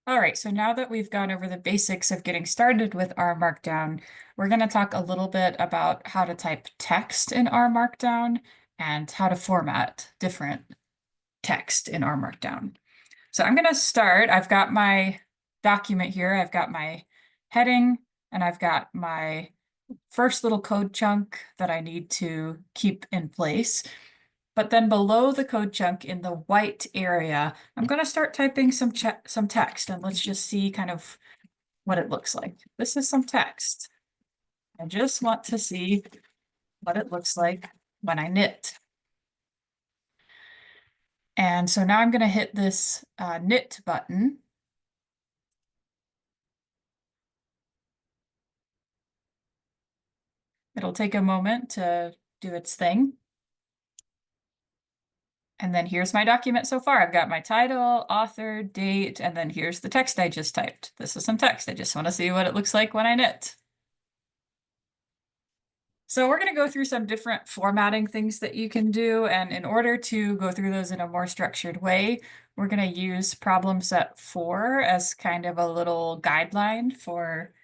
All right, so now that we've gone over the basics of getting started with R Markdown, we're going to talk a little bit about how to type text in R Markdown and how to format different text in R Markdown. So I'm going to start. I've got my document here. I've got my heading and I've got my first little code chunk that I need to keep in place. But then below the code chunk in the white area, I'm going to start typing some text, and let's just see kind of what it looks like. This is some text. I just want to see what it looks like when I knit. And so now I'm going to hit this knit button. It'll take a moment to do its thing. And then here's my document so far. I've got my title, author, date, and then here's the text I just typed. This is some text. I just want to see what it looks like when I knit. So we're going to go through some different formatting things that you can do. And in order to go through those in a more structured way, we're going to use problem set 4 as kind of a little guideline for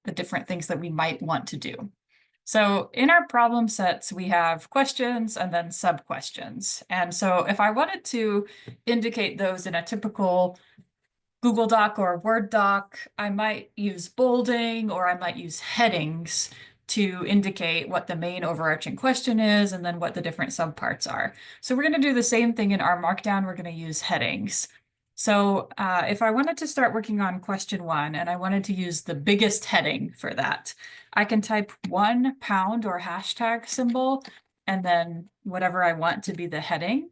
the different things that we might want to do. So in our problem sets, we have questions and then sub-questions. And so if I wanted to indicate those in a typical Google Doc or Word doc, I might use bolding or I might use headings to indicate what the main overarching question is and then what the different subparts are. So we're going to do the same thing in our Markdown. We're going to use headings. So if I wanted to start working on question 1 and I wanted to use the biggest heading for that, I can type £1 or hashtag symbol and then whatever I want to be the heading.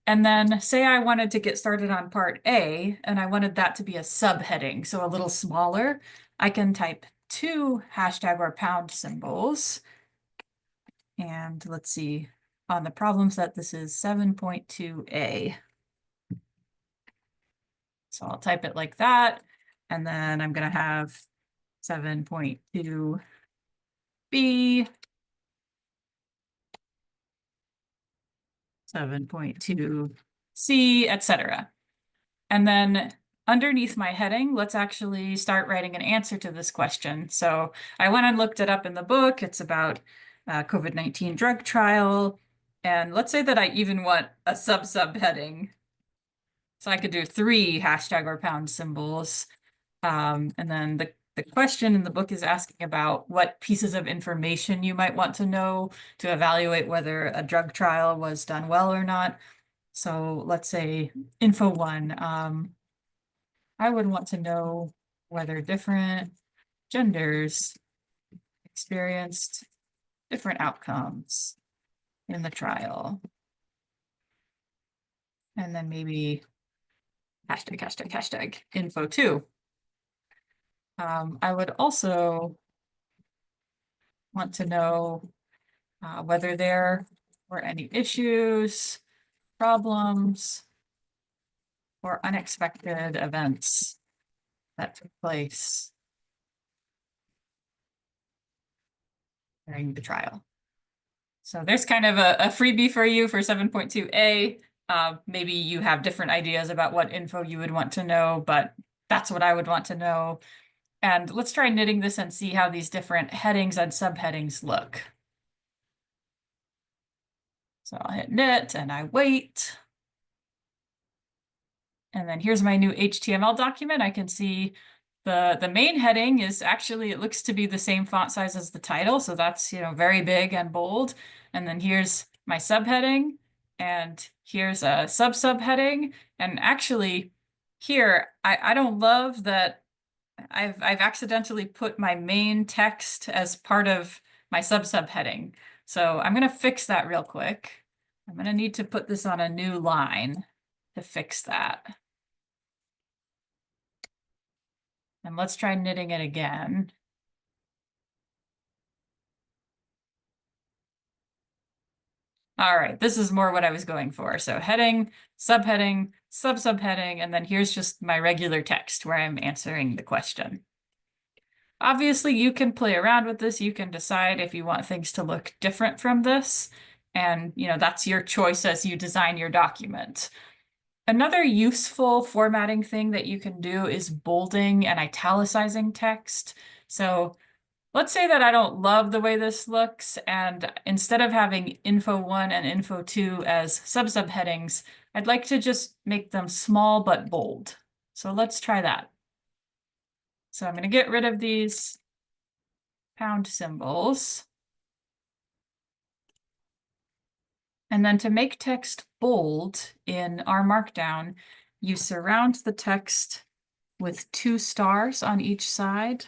And then say I wanted to get started on part A and I wanted that to be a subheading, so a little smaller, I can type 2 hashtag or pound symbols. And let's see, on the problem set, this is 7.2a. So I'll type it like that. And then I'm going to have 7.2b, 7.2c, etc. And then underneath my heading, let's actually start writing an answer to this question. So I went and looked it up in the book. It's about COVID-19 drug trial. And let's say that I even want a subheading. So I could do 3 hashtag or pound symbols. And then the question in the book is asking about what pieces of information you might want to know to evaluate whether a drug trial was done well or not. So let's say info 1. I would want to know whether different genders experienced different outcomes in the trial. And then maybe hashtag info 2. I would also want to know whether there were any issues, problems, or unexpected events that took place during the trial. So there's kind of a freebie for you for 7.2a. Maybe you have different ideas about what info you would want to know, but that's what I would want to know. And let's try knitting this and see how these different headings and subheadings look. So I'll hit knit and I wait. And then here's my new HTML document. I can see the main heading is actually, it looks to be the same font size as the title. So that's, very big and bold. And then here's my subheading and here's a subheading. And actually here, I don't love that I've accidentally put my main text as part of my subheading. So I'm going to fix that real quick. I'm going to need to put this on a new line to fix that. And let's try knitting it again. All right, this is more what I was going for. So heading, subheading, subheading, and then here's just my regular text where I'm answering the question. Obviously, you can play around with this. You can decide if you want things to look different from this. And, that's your choice as you design your document. Another useful formatting thing that you can do is bolding and italicizing text. So let's say that I don't love the way this looks, and instead of having info 1 and info 2 as subheadings, I'd like to just make them small but bold. So let's try that. So I'm going to get rid of these pound symbols. And then to make text bold in our Markdown, you surround the text with 2 stars on each side.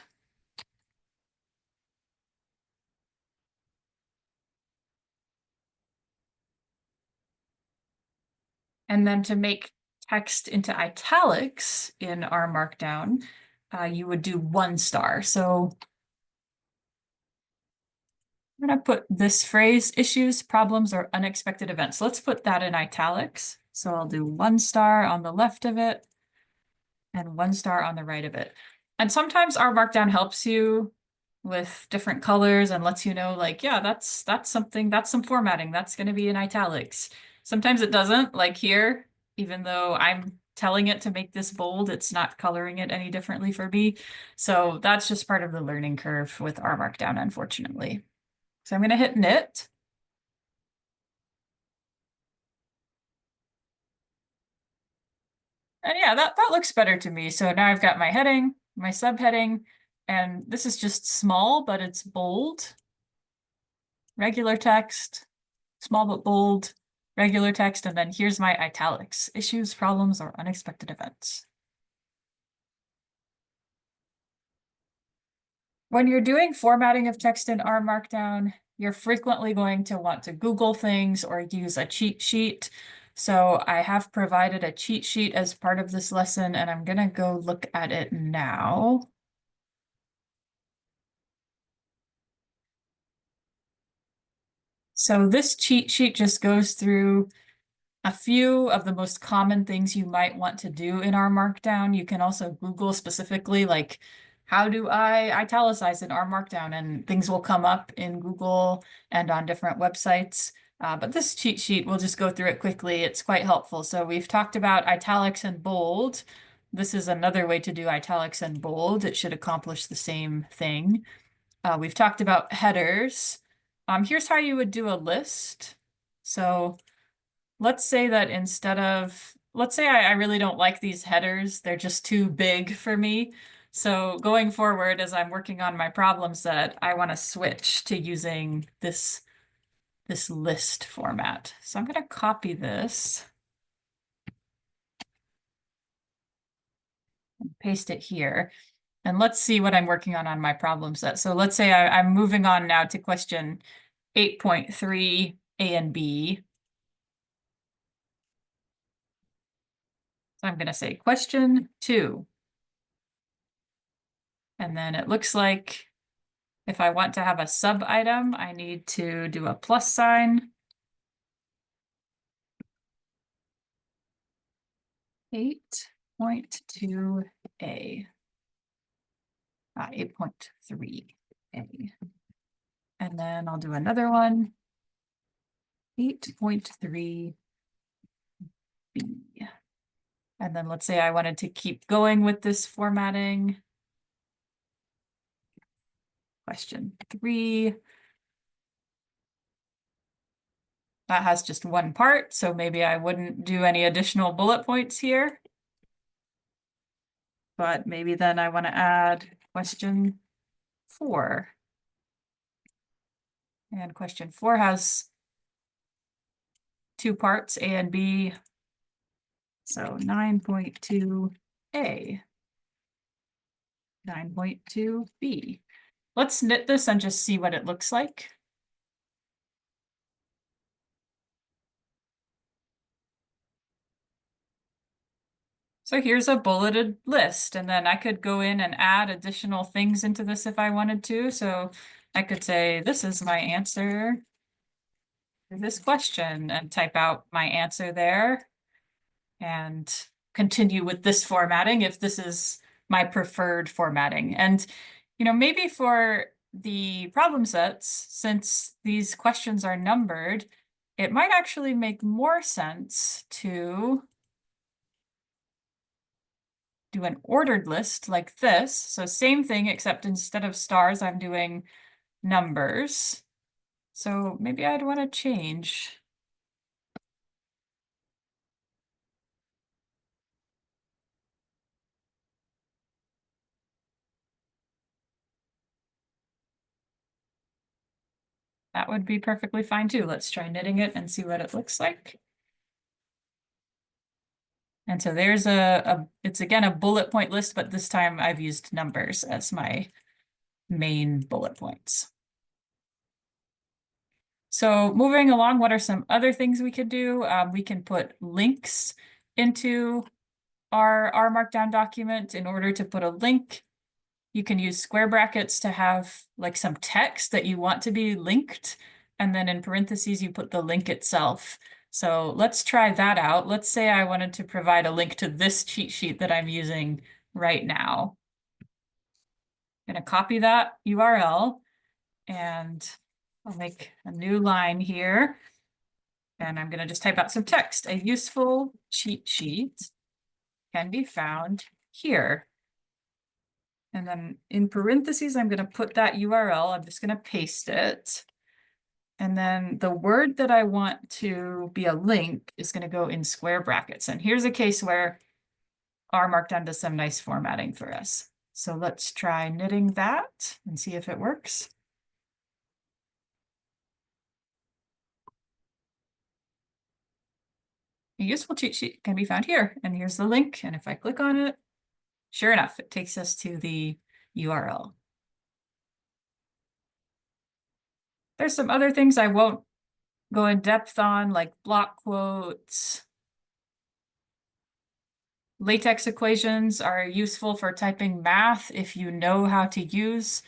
And then to make text into italics in our Markdown, you would do 1 star. So I'm going to put this phrase, issues, problems, or unexpected events. Let's put that in italics. So I'll do 1 star on the left of it and 1 star on the right of it. And sometimes our Markdown helps you with different colors and lets you know, like, yeah, that's something, that's some formatting, that's going to be in italics. Sometimes it doesn't, like here, even though I'm telling it to make this bold, it's not coloring it any differently for me. So that's just part of the learning curve with our Markdown, unfortunately. So I'm going to hit knit. And yeah, that looks better to me. So now I've got my heading, my subheading, and this is just small, but it's bold. Regular text, small but bold, regular text, and then here's my italics, issues, problems, or unexpected events. When you're doing formatting of text in R Markdown, you're frequently going to want to Google things or use a cheat sheet. So I have provided a cheat sheet as part of this lesson, and I'm gonna go look at it now. So this cheat sheet just goes through a few of the most common things you might want to do in our Markdown. You can also Google specifically, like, how do I italicize in our Markdown? And things will come up in Google and on different websites. But this cheat sheet, we'll just go through it quickly. It's quite helpful. So we've talked about italics and bold. This is another way to do italics and bold. It should accomplish the same thing. We've talked about headers. Here's how you would do a list. So let's say that instead of, let's say I really don't like these headers. They're just too big for me. So going forward, as I'm working on my problem set, I want to switch to using this list format. So I'm going to copy this and paste it here. And let's see what I'm working on my problem set. So let's say I'm moving on now to question 8.3 A and B. So I'm going to say question 2. And then it looks like if I want to have a sub item, I need to do a plus sign. 8.2A. 8.3A. And then I'll do another one. 8.3B. And then let's say I wanted to keep going with this formatting. Question 3. That has just one part, so maybe I wouldn't do any additional bullet points here. But maybe then I want to add question 4. And question 4 has 2 parts, A and B. So 9.2A, 9.2B. Let's knit this and just see what it looks like. So here's a bulleted list, and then I could go in and add additional things into this if I wanted to. So I could say, this is my answer to this question, and type out my answer there and continue with this formatting if this is my preferred formatting. And, you know, maybe for the problem sets, since these questions are numbered, it might actually make more sense to do an ordered list like this. So same thing, except instead of stars, I'm doing numbers. So maybe I'd want to change. That would be perfectly fine too. Let's try knitting it and see what it looks like. And so there's it's again a bullet point list, but this time I've used numbers as my main bullet points. So moving along, what are some other things we could do? We can put links into our Markdown document. In order to put a link, you can use square brackets to have like some text that you want to be linked. And then in parentheses, you put the link itself. So let's try that out. Let's say I wanted to provide a link to this cheat sheet that I'm using right now. I'm going to copy that URL and I'll make a new line here. And I'm going to just type out some text. A useful cheat sheet can be found here. And then in parentheses, I'm going to put that URL. I'm just going to paste it. And then the word that I want to be a link is going to go in square brackets. And here's a case where our Markdown does some nice formatting for us. So let's try knitting that and see if it works. A useful cheat sheet can be found here. And here's the link. And if I click on it, sure enough, it takes us to the URL. There's some other things I won't go in depth on, like block quotes. LaTeX equations are useful for typing math if you know how to use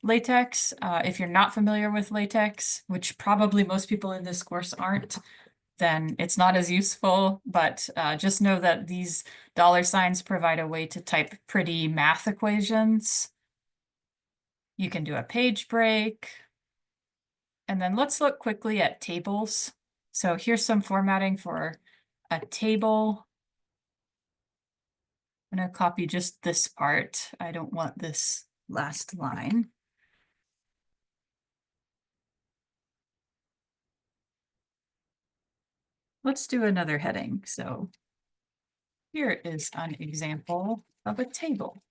LaTeX. If you're not familiar with LaTeX, which probably most people in this course aren't, then it's not as useful, but just know that these $ provide a way to type pretty math equations. You can do a page break. And then let's look quickly at tables. So here's some formatting for a table. I'm going to copy just this part. I don't want this last line. Let's do another heading. So here is an example of a table.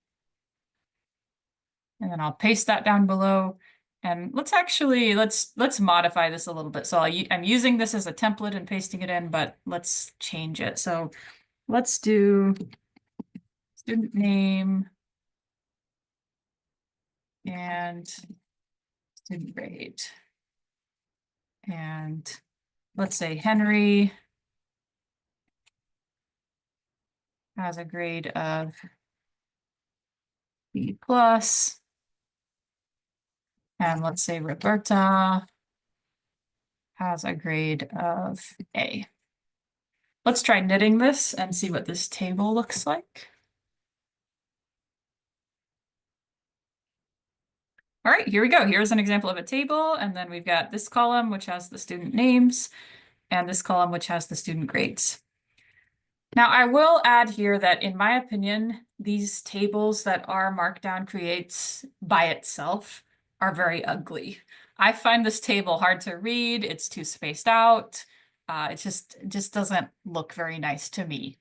And then I'll paste that down below. And let's modify this a little bit. So I'm using this as a template and pasting it in, but let's change it. So let's do student name and student grade. And let's say Henry has a grade of B+. And let's say Roberta has a grade of A. Let's try knitting this and see what this table looks like. All right, here we go. Here's an example of a table. And then we've got this column, which has the student names, and this column, which has the student grades. Now, I will add here that, in my opinion, these tables that our Markdown creates by itself are very ugly. I find this table hard to read. It's too spaced out. It just doesn't look very nice to me.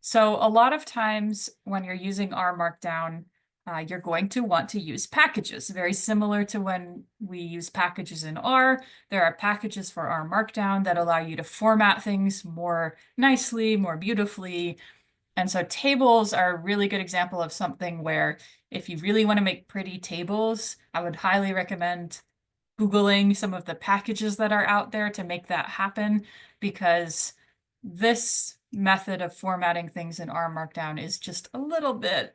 So a lot of times when you're using R Markdown, you're going to want to use packages. Very similar to when we use packages in R, there are packages for R Markdown that allow you to format things more nicely, more beautifully. And so tables are a really good example of something where if you really want to make pretty tables, I would highly recommend Googling some of the packages that are out there to make that happen, because this method of formatting things in R Markdown is just a little bit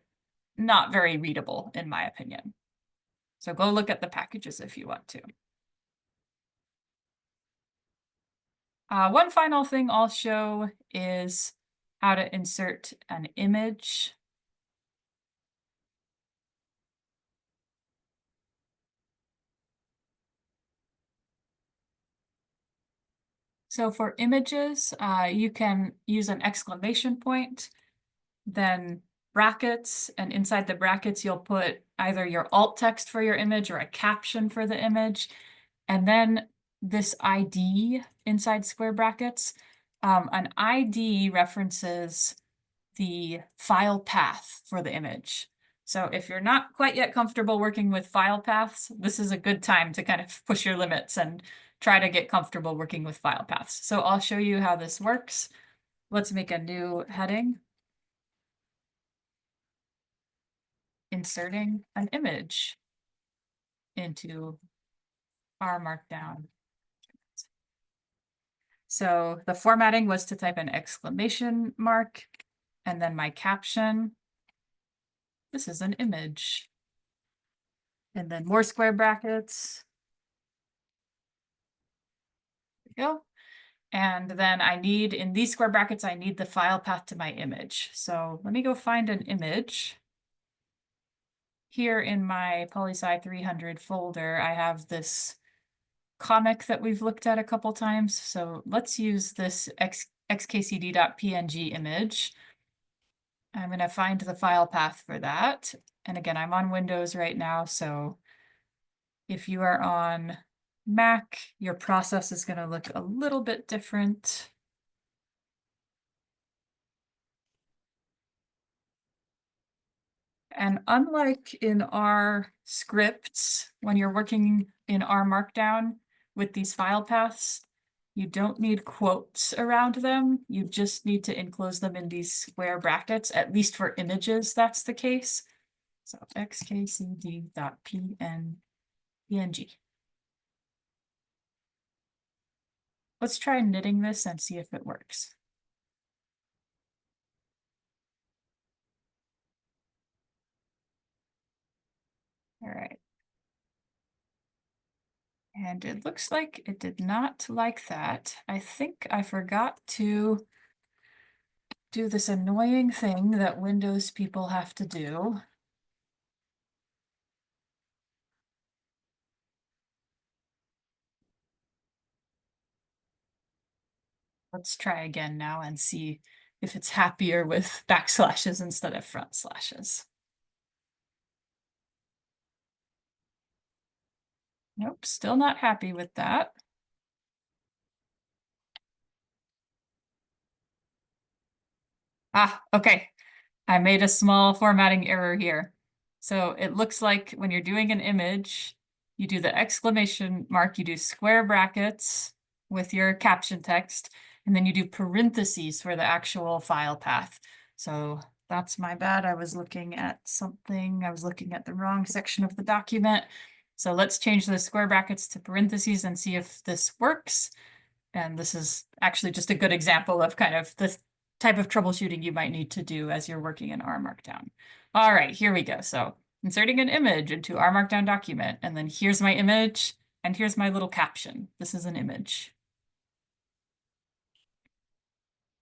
not very readable, in my opinion. So go look at the packages if you want to. One final thing I'll show is how to insert an image. So for images, you can use an exclamation point, then brackets, and inside the brackets, you'll put either your alt text for your image or a caption for the image. And then this ID inside square brackets, an ID references the file path for the image. So if you're not quite yet comfortable working with file paths, this is a good time to kind of push your limits and try to get comfortable working with file paths. So I'll show you how this works. Let's make a new heading. Inserting an image into our Markdown. So the formatting was to type an exclamation mark and then my caption. This is an image. And then more square brackets. There we go. And then I need, in these square brackets, I need the file path to my image. So let me go find an image. Here in my PolySci 300 folder, I have this comic that we've looked at a couple times. So let's use this xkcd.png image. I'm going to find the file path for that. And again, I'm on Windows right now. So if you are on Mac, your process is going to look a little bit different. And unlike in our scripts, when you're working in R Markdown with these file paths, you don't need quotes around them. You just need to enclose them in these square brackets, at least for images, that's the case. So xkcd.png. Let's try knitting this and see if it works. All right. And it looks like it did not like that. I think I forgot to do this annoying thing that Windows people have to do. Let's try again now and see if it's happier with backslashes instead of front slashes. Nope, still not happy with that. Ah, okay. I made a small formatting error here. So it looks like when you're doing an image, you do the exclamation mark, you do square brackets with your caption text, and then you do parentheses for the actual file path. So that's my bad. I was looking at something. I was looking at the wrong section of the document. So let's change the square brackets to parentheses and see if this works. And this is actually just a good example of kind of the type of troubleshooting you might need to do as you're working in R Markdown. All right, here we go. So inserting an image into our Markdown document, and then here's my image, and here's my little caption. This is an image.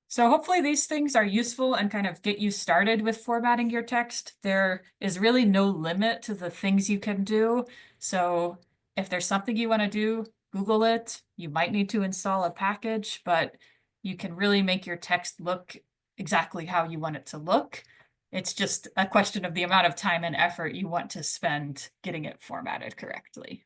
So hopefully these things are useful and kind of get you started with formatting your text. There is really no limit to the things you can do. So if there's something you want to do, Google it. You might need to install a package, but you can really make your text look exactly how you want it to look. It's just a question of the amount of time and effort you want to spend getting it formatted correctly.